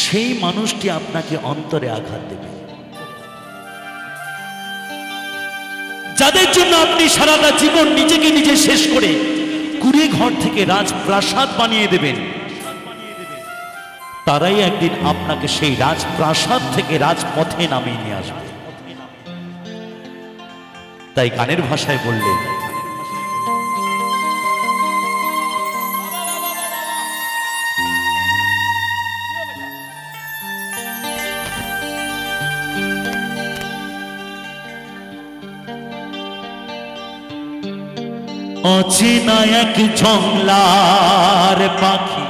সেই মানুষটি আপনাকে অন্তরে আঘাত দেবে। যাদের জন্য আপনি সারাটা জীবন নিজেকে নিজে শেষ করে কুড়ে ঘর থেকে রাজপ্রাসাদ বানিয়ে দেবেন, তারাই একদিন আপনাকে সেই রাজপ্রাসাদ থেকে রাজপথে নামিয়ে নিয়ে আসবে। তাই গানের ভাষায় বললে, অচেনা এক জংলার পাখি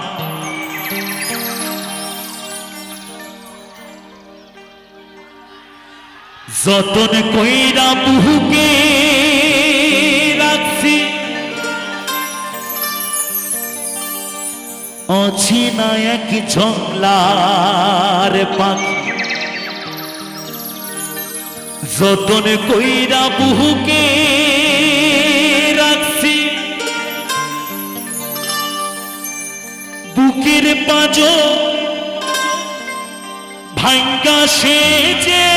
যতন কইরা বুকে রাখছি, অচেনা এক জংলার পাখি যতন কইরা বুকে রাখছি, বুকের পাঁজর ভাঙ্গা সেজে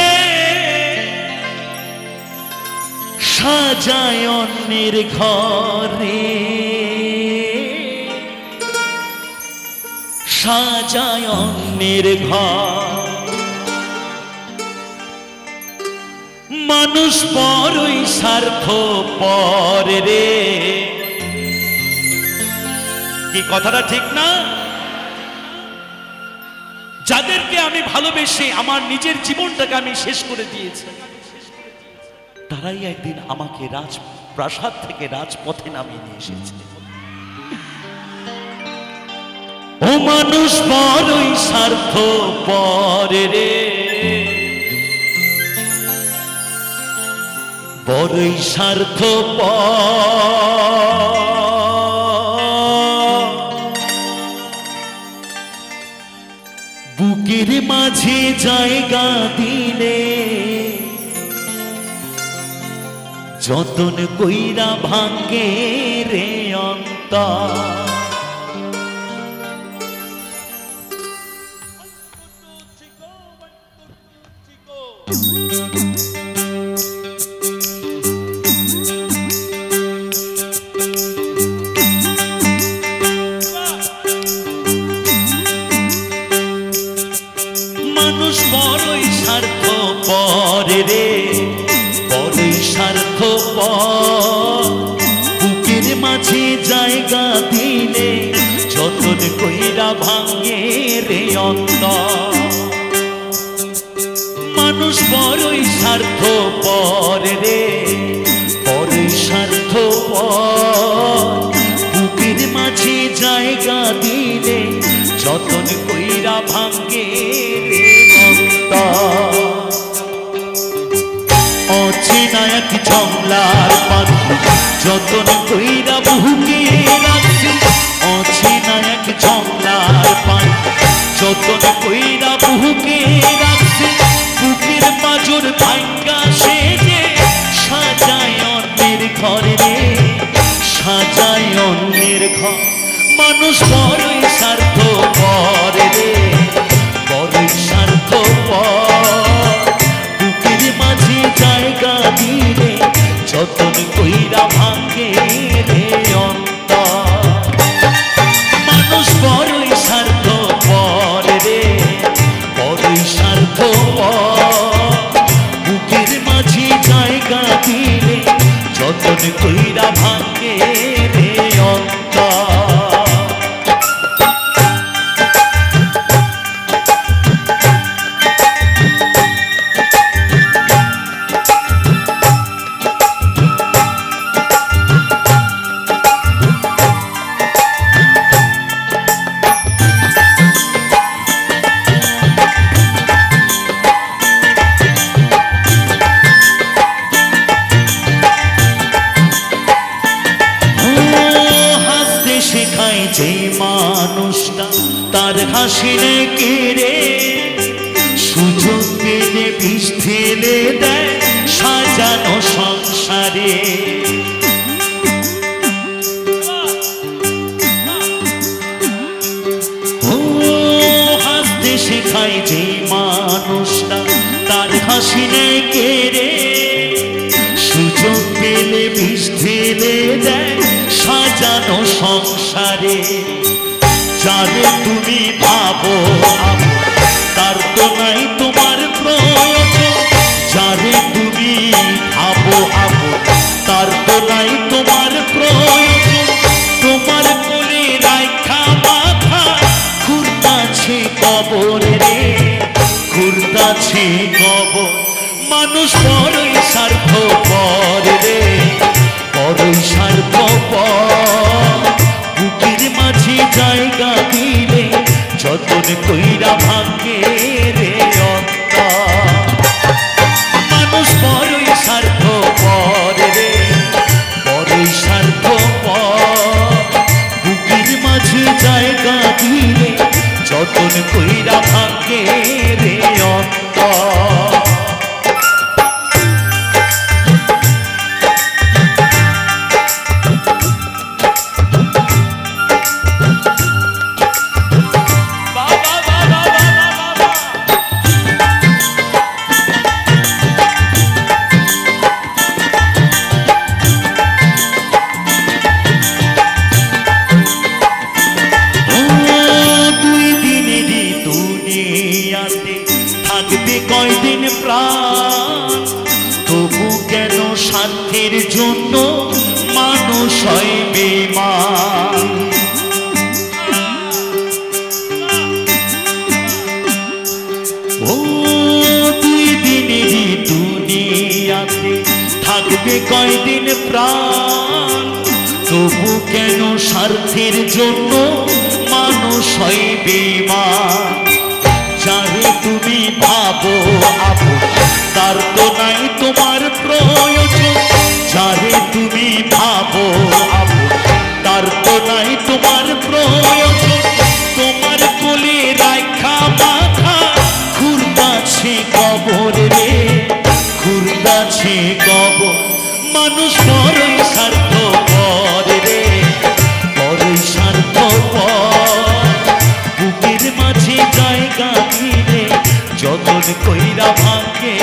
সাজায় অন্যের ঘরে, সাজায় অন্যের ঘর। মানুষ বড়ই স্বার্থপর রে। কি কথাটা ঠিক না? যাদেরকে আমি ভালোবেসে আমার নিজের জীবনটাকে আমি শেষ করে দিয়েছি, তারাই একদিন আমাকে রাজপ্রাসাদ থেকে রাজপথে নামিয়ে নিয়ে এসেছে। ও মানুষ বড়ই স্বার্থপর রে, বড়ই স্বার্থপর। বুকের মাঝে জায়গা দিলে যতন কইরা ভাঙ্গে রে অন্তর। মানুষ বড়ই স্বার্থপর রে, বড়ই স্বার্থপর। বুকের মাঝে জায়গা দিলে যতন কইরা ভাঙ্গে রে অন্তর। মানুষ বড়ই স্বার্থপর রে, বড়ই স্বার্থপর। বুকের মাঝে জায়গা দিলে যতন কইরা ভাঙ্গে রে অন্তর। অচেনা এক জংলার পাখি যতন কইরা বুকে রাখছি, অচেনা এক জংলার পাখি যতন কইরা বুকে রাখছি, বুকের পাঁজর ভাঙ্গা সেজে সাজায় অন্যের ঘরে রে, সাজায় অন্যের ঘর। মানুষ বড়ই স্বার্থপর রে, বড়ই স্বার্থপর। বুকের মাঝে জায়গা দিলে যতন কইরা ভাঙ্গে রে অন্তর। মানুষ বড়ই স্বার্থপর রে, বড়ই স্বার্থপর। বুকের মাঝে জায়গা দিলে যতন কইরা ভাঙ্গে রে অন্তর। যে মানুষটা তার হাসিনে কেড়ে সুযোগ পেলে বিষ ঢেলে দেয় সাজানো সংসারে। ও হাসতে শেখায় যে মানুষটা তার হাসি নেয় কেড়ে, সুযোগ পেলে বিষ ঢেলে দেয় সাজানো সংসারে। যারে তুমি ভাবো তার তো নাই তোমার প্রয়োজন, যারে তুমি ভাবো তার তো নাই তোমার প্রয়োজন। তোমার কোলে রাখা মাথা ঘুরতাছে কবর রে, ঘুরতাছে কবর। মানুষ বড়ই স্বার্থপর রে, বড়ই স্বার্থপর। বুকের মাঝে জায়গা দিলে যতন কইরা ভাঙে রে অন্তর। মানুষ বড়ই স্বার্থপর রে, বড়ই স্বার্থপর। বুকের মাঝে জায়গা দিলে যতন কইরা ভাঙে রে অন্তর। থাকবে কয়দিন প্রাণ, তবু কেন স্বার্থের জন্য মানুষ হয় বেঈমান। ও দুই দিনেরই দুনিয়াতে থাকবে কয়দিন প্রাণ, তবু কেন স্বার্থের জন্য মানুষ হয় বেঈমান। যারে তুমি ভাবো তার তো নাই তোমার প্রয়োজন, যারে তুমি ভাবো তার তো নাই তোমার প্রয়োজন। তোমার কোলে রাখা মাথা ঘুরতাছে কবর রে, ঘুরতাছে কবর। মানুষ বড়ই স্বার্থপর রে, বড়ই স্বার্থপর। বুকের মাঝে জায়গা দিলে যতন কইরা ভাঙে